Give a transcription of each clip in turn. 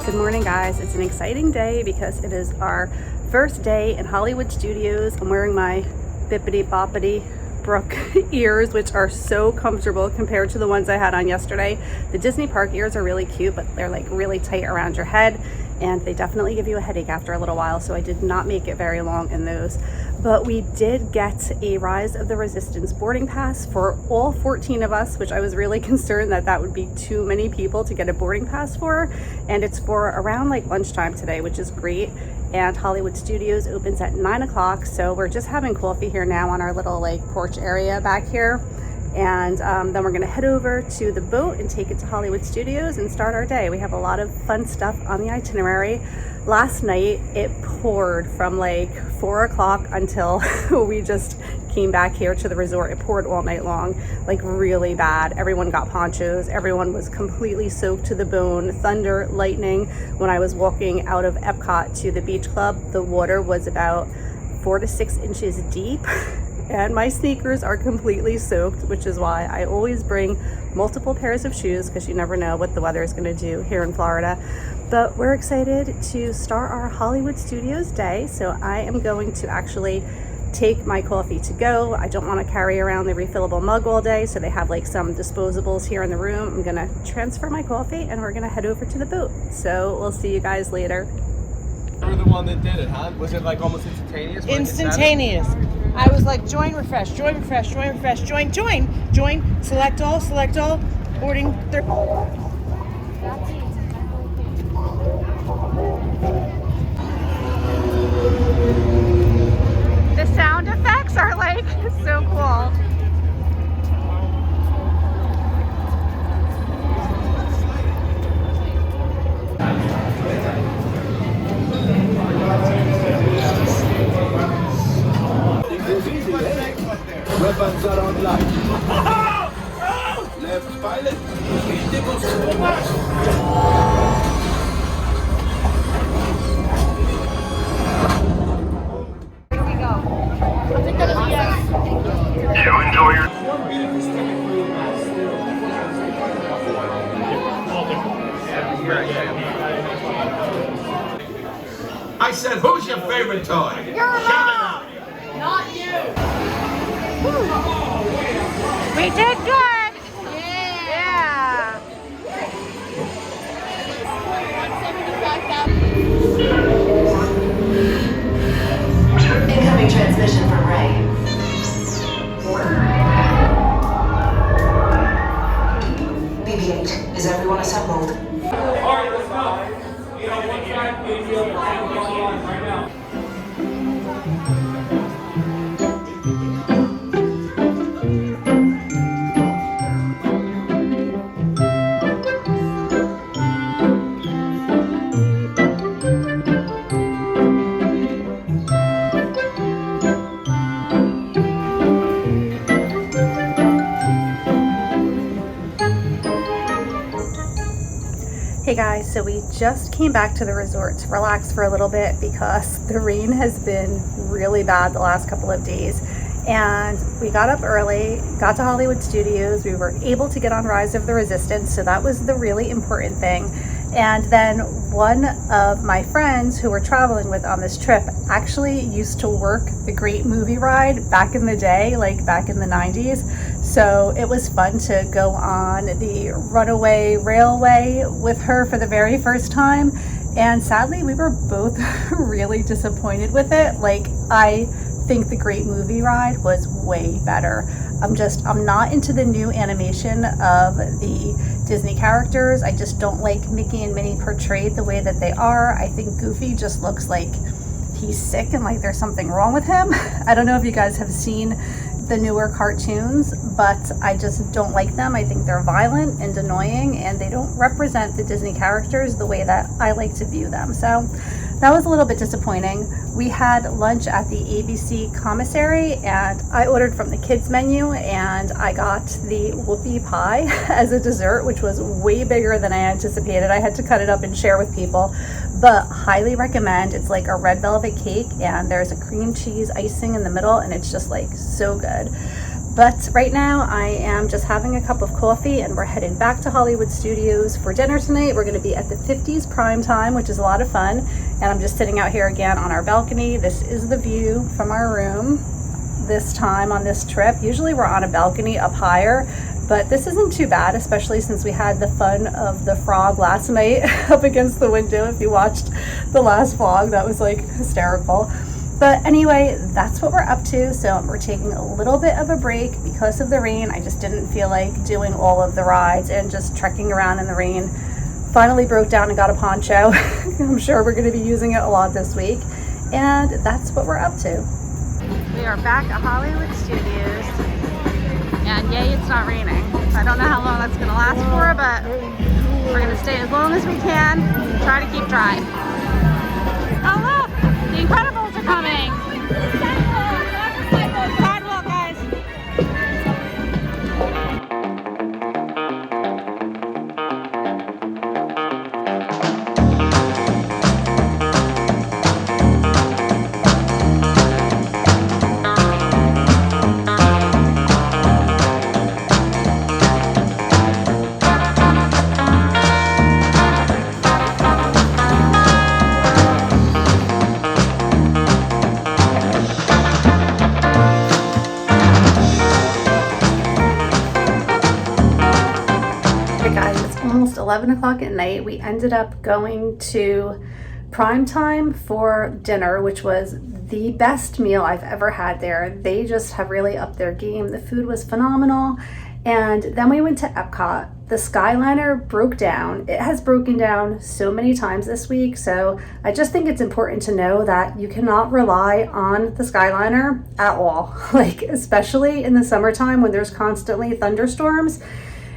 Good morning, guys. It's an exciting day because it is our first day in Hollywood Studios. I'm wearing my bippity boppity Brooke ears, which are so comfortable compared to the ones I had on yesterday. The Disney park ears are really cute, but they're like really tight around your head and they definitely give you a headache after a little while, so I did not make it very long in those. But we did get a Rise of the Resistance boarding pass for all 14 of us, which I was really concerned that that would be too many people to get a boarding pass for, and it's for around like lunchtime today, which is great. And Hollywood Studios opens at 9 o'clock, so we're just having coffee here now on our little like porch area back here. And then we're gonna head over to the boat and take it to Hollywood Studios and start our day. We have a lot of fun stuff on the itinerary. Last night it poured from like 4 o'clock until we just came back here to the resort. It poured all night long, like really bad. Everyone got ponchos. Everyone was completely soaked to the bone. Thunder, lightning. When I was walking out of Epcot to the beach club, the water was about 4 to 6 inches deep. And my sneakers are completely soaked, which is why I always bring multiple pairs of shoes because you never know what the weather is going to do here in Florida. But we're excited to start our Hollywood Studios day. So I am going to actually take my coffee to go. I don't want to carry around the refillable mug all day, so they have like some disposables here in the room. I'm going to transfer my coffee and we're going to head over to the boat. So we'll see you guys later. You were the one that did it, huh? Was it like almost instantaneous? Instantaneous. I was like, join, refresh, join, refresh, join, refresh, join, select all, boarding. The sound effects are like so cool. Weapons are online. Left pilot. Here we go. I think that'll be You enjoy your... I said, who's your favorite toy? Your mom! Not you! We did good! Yeah! Incoming transmission from Ray. BB-8, is everyone assembled? Alright, let's go. You know, one side, maybe right now. Hey guys, so we just came back to the resort to relax for a little bit because the rain has been really bad the last couple of days. And we got up early, got to Hollywood Studios. We were able to get on Rise of the Resistance, so that was the really important thing. And then one of my friends who we're traveling with on this trip actually used to work the Great Movie Ride back in the day, like back in the 90s. So it was fun to go on the Runaway Railway with her for the very first time. And sadly, we were both really disappointed with it. Like, I think the Great Movie Ride was way better. I'm not into the new animation of the Disney characters. I just don't like Mickey and Minnie portrayed the way that they are. I think Goofy just looks like he's sick and like there's something wrong with him. I don't know if you guys have seen the newer cartoons, but I just don't like them. I think they're violent and annoying and they don't represent the Disney characters the way that I like to view them. So that was a little bit disappointing. We had lunch at the ABC commissary and I ordered from the kids menu and I got the whoopie pie as a dessert, which was way bigger than I anticipated. I had to cut it up and share with people, but highly recommend. It's like a red velvet cake and there's a cream cheese icing in the middle and it's just like so good. But right now I am just having a cup of coffee and we're headed back to Hollywood Studios for dinner tonight. We're going to be at the 50s prime time, which is a lot of fun. And I'm just sitting out here again on our balcony. This is the view from our room this time on this trip. Usually we're on a balcony up higher, but this isn't too bad, especially since we had the fun of the frog last night up against the window. If you watched the last vlog, that was like hysterical. But anyway, that's what we're up to. So we're taking a little bit of a break because of the rain. I just didn't feel like doing all of the rides and just trekking around in the rain. Finally broke down and got a poncho. I'm sure we're going to be using it a lot this week. And that's what we're up to. We are back at Hollywood Studios. And yay, it's not raining. I don't know how long that's going to last for, but we're going to stay as long as we can. Try to keep dry. Oh look! The Incredibles are coming! Sidewalk, guys! Guys, it's almost 11 o'clock at night. We ended up going to prime time for dinner, which was the best meal I've ever had there. They just have really upped their game. The food was phenomenal. And then we went to Epcot. The Skyliner broke down. It has broken down so many times this week. So I just think it's important to know that you cannot rely on the Skyliner at all. Like, especially in the summertime when there's constantly thunderstorms.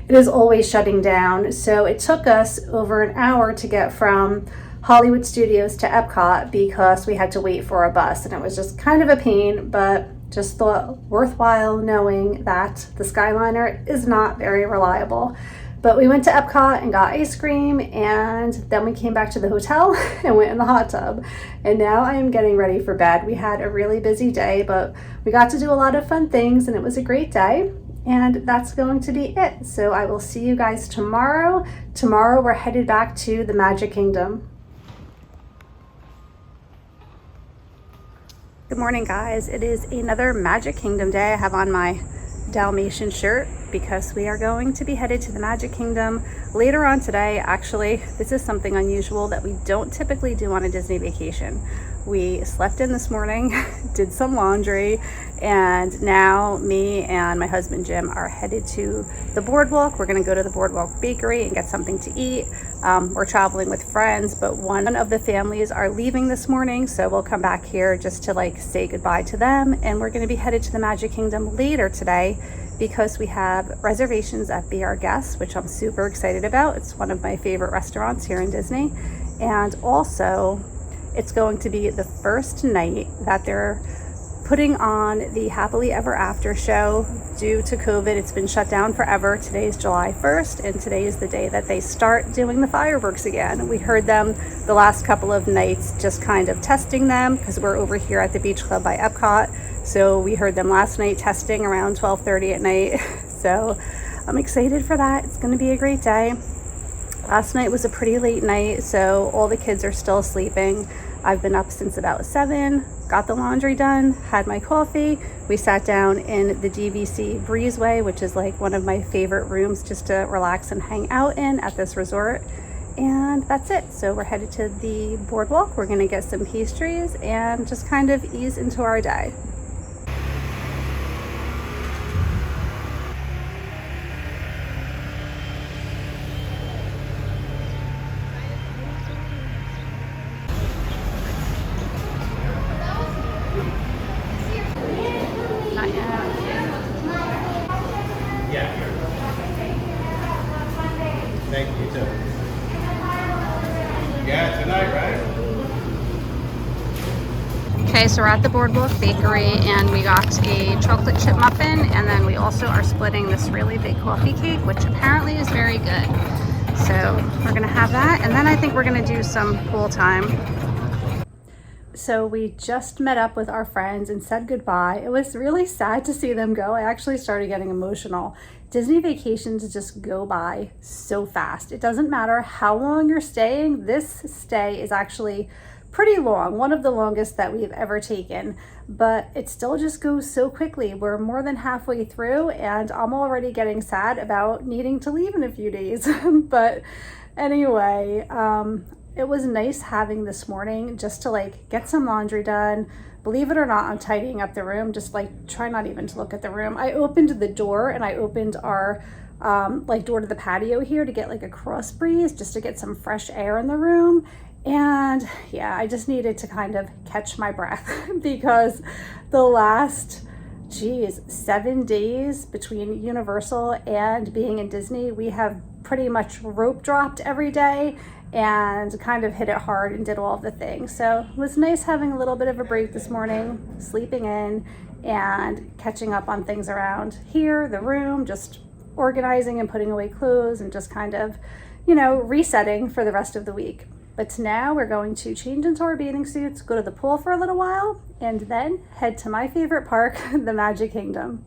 It is always shutting down. So it took us over an hour to get from Hollywood Studios to Epcot because we had to wait for a bus, and it was just kind of a pain, but just thought worthwhile knowing that the Skyliner is not very reliable. But we went to Epcot and got ice cream, and then we came back to the hotel and went in the hot tub. And now I am getting ready for bed. We had a really busy day, but we got to do a lot of fun things, and it was a great day. And that's going to be it. So I will see you guys tomorrow. Tomorrow we're headed back to the Magic Kingdom. Good morning, guys. It is another Magic Kingdom day. I have on my Dalmatian shirt because we are going to be headed to the Magic Kingdom later on today. Actually, this is something unusual that we don't typically do on a Disney vacation. We slept in this morning, did some laundry, and now me and my husband Jim are headed to the boardwalk. We're going to go to the Boardwalk Bakery and get something to eat. We're traveling with friends, but one of the families are leaving this morning, so we'll come back here just to like say goodbye to them. And we're going to be headed to the Magic Kingdom later today because we have reservations at Be Our Guest, which I'm super excited about. It's one of my favorite restaurants here in Disney. And also, it's going to be the first night that they're putting on the Happily Ever After show. Due to COVID, it's been shut down forever. Today's July 1st, and today is the day that they start doing the fireworks again. We heard them the last couple of nights, just kind of testing them, because we're over here at the Beach Club by Epcot. So we heard them last night testing around 12:30 at night. So I'm excited for that. It's going to be a great day. Last night was a pretty late night, so all the kids are still sleeping. I've been up since about 7, got the laundry done, had my coffee. We sat down in the DVC Breezeway, which is like one of my favorite rooms just to relax and hang out in at this resort. And that's it. So we're headed to the boardwalk. We're going to get some pastries and just kind of ease into our day. Thank you, too. Yeah, tonight, right? Okay, so we're at the Boardwalk Bakery and we got a chocolate chip muffin, and then we also are splitting this really big coffee cake, which apparently is very good. So we're gonna have that, and then I think we're gonna do some pool time. So we just met up with our friends and said goodbye. It was really sad to see them go. I actually started getting emotional. Disney vacations just go by so fast. It doesn't matter how long you're staying. This stay is actually pretty long, one of the longest that we've ever taken, but it still just goes so quickly. We're more than halfway through and I'm already getting sad about needing to leave in a few days. But anyway, it was nice having this morning just to like get some laundry done. Believe it or not, I'm tidying up the room, just like try not even to look at the room. I opened the door and I opened our like door to the patio here to get like a cross breeze, just to get some fresh air in the room. And yeah, I just needed to kind of catch my breath because the last 7 days between Universal and being in Disney, we have pretty much rope dropped every day and kind of hit it hard and did all of the things. So it was nice having a little bit of a break this morning, sleeping in and catching up on things around here, the room, just organizing and putting away clothes and just kind of, resetting for the rest of the week. But now we're going to change into our bathing suits, go to the pool for a little while, and then head to my favorite park, the Magic Kingdom.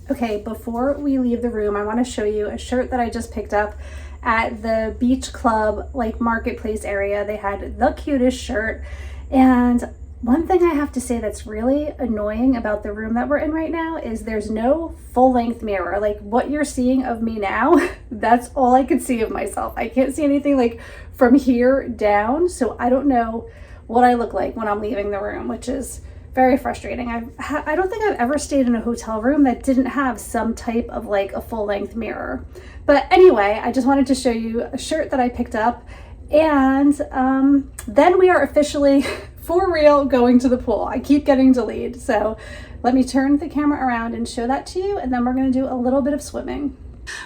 Okay, before we leave the room, I want to show you a shirt that I just picked up at the beach club, like marketplace area. They had the cutest shirt. And one thing I have to say that's really annoying about the room that we're in right now is there's no full-length mirror. Like what you're seeing of me now, that's all I could see of myself. I can't see anything like from here down, so I don't know what I look like when I'm leaving the room, which is very frustrating. I don't think I've ever stayed in a hotel room that didn't have some type of like a full-length mirror. But anyway, I just wanted to show you a shirt that I picked up, and then we are officially for real going to the pool. I keep getting delayed, so let me turn the camera around and show that to you, and then we're going to do a little bit of swimming.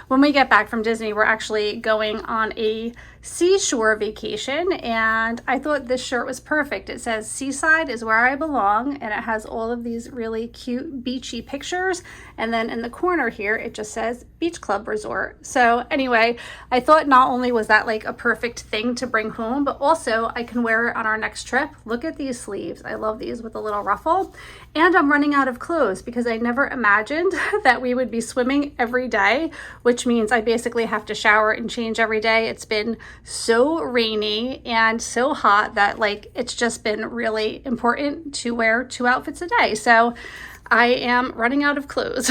When we get back from Disney, we're actually going on a seashore vacation, and I thought this shirt was perfect. It says "Seaside is where I belong," and it has all of these really cute beachy pictures, and then in the corner here it just says Beach Club Resort. So anyway, I thought not only was that like a perfect thing to bring home, but also I can wear it on our next trip. Look at these sleeves. I love these with a little ruffle. And I'm running out of clothes because I never imagined that we would be swimming every day, which means I basically have to shower and change every day. It's been so rainy and so hot that like it's just been really important to wear 2 outfits a day. So I am running out of clothes.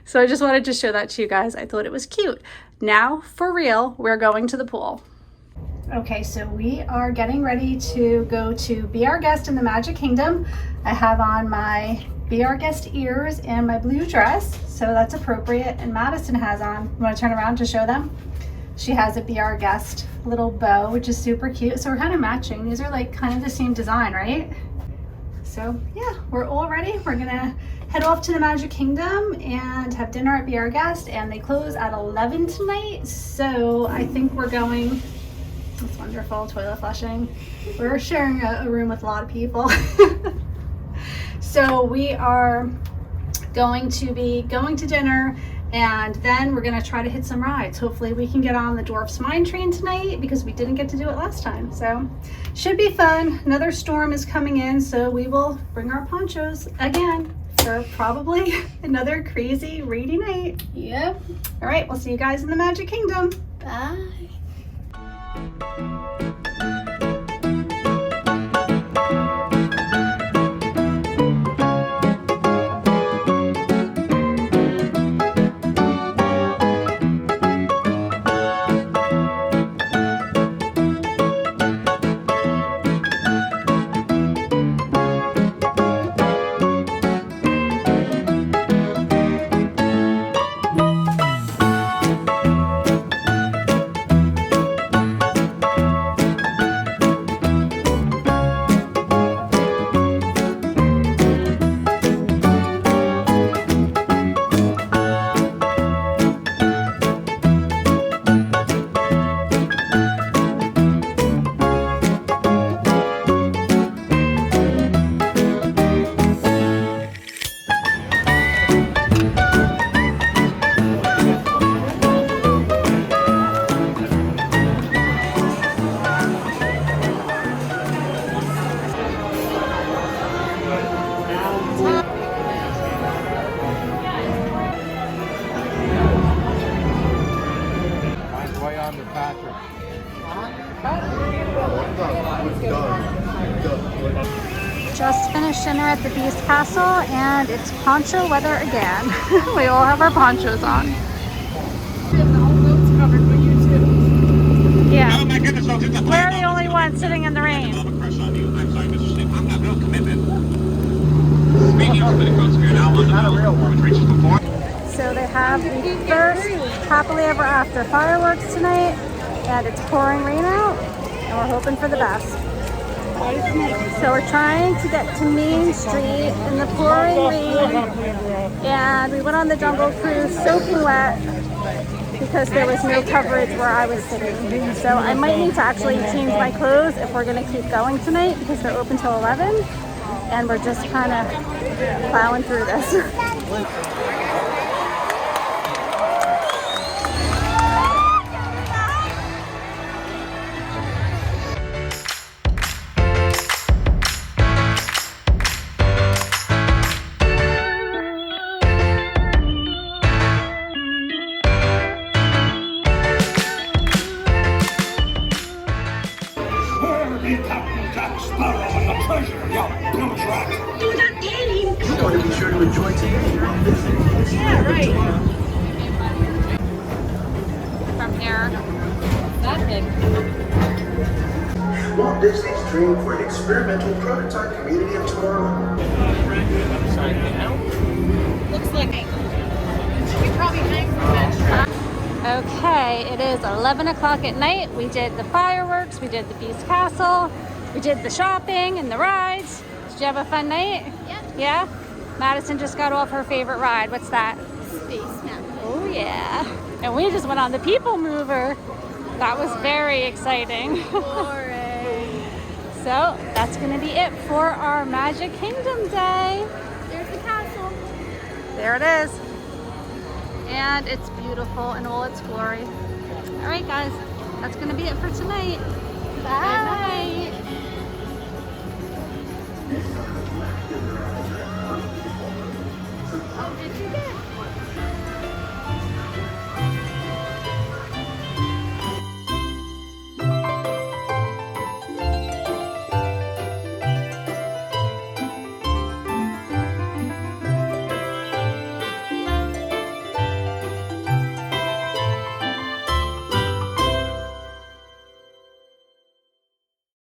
So I just wanted to show that to you guys. I thought it was cute. Now, for real, we're going to the pool. Okay, so we are getting ready to go to Be Our Guest in the Magic Kingdom. I have on my Be Our Guest ears and my blue dress, so that's appropriate. And Madison has on, you want to turn around to show them? She has a Be Our Guest little bow, which is super cute. So we're kind of matching. These are like kind of the same design, right? So yeah, we're all ready. We're gonna head off to the Magic Kingdom and have dinner at Be Our Guest, and they close at 11 tonight. So I think we're going. It's wonderful, toilet flushing. We're sharing a room with a lot of people. So we are going to be going to dinner, and then we're gonna try to hit some rides. Hopefully we can get on the Dwarf's Mine Train tonight because we didn't get to do it last time. So should be fun. Another storm is coming in, so we will bring our ponchos again for probably another crazy rainy night. Yep. All right, we'll see you guys in the Magic Kingdom. Bye. Just finished dinner at the Beast Castle and it's poncho weather again. We all have our ponchos on. Yeah. We're the only ones sitting in the rain. So they have the first happily ever after fireworks tonight, and it's pouring rain out, and we're hoping for the best. So we're trying to get to Main Street in the pouring rain, and we went on the Jungle Cruise soaking wet because there was no coverage where I was sitting. So I might need to actually change my clothes if we're going to keep going tonight because they're open till 11, and we're just kind of plowing through this. You want to be sure to enjoy today. Yeah, right. From here. Walt Disney's dream for an experimental prototype community of tomorrow. Looks like we probably hang from that. Okay, it is 11 o'clock at night. We did the fireworks, we did the Beast Castle, we did the shopping and the rides. Did you have a fun night? Yeah? Madison just got off her favorite ride. What's that? Space Mountain. Oh yeah. And we just went on the People Mover. That was very exciting. So that's gonna be it for our Magic Kingdom day. There's the castle. There it is. And it's beautiful in all its glory. All right, guys, that's gonna be it for tonight. Bye. Good night.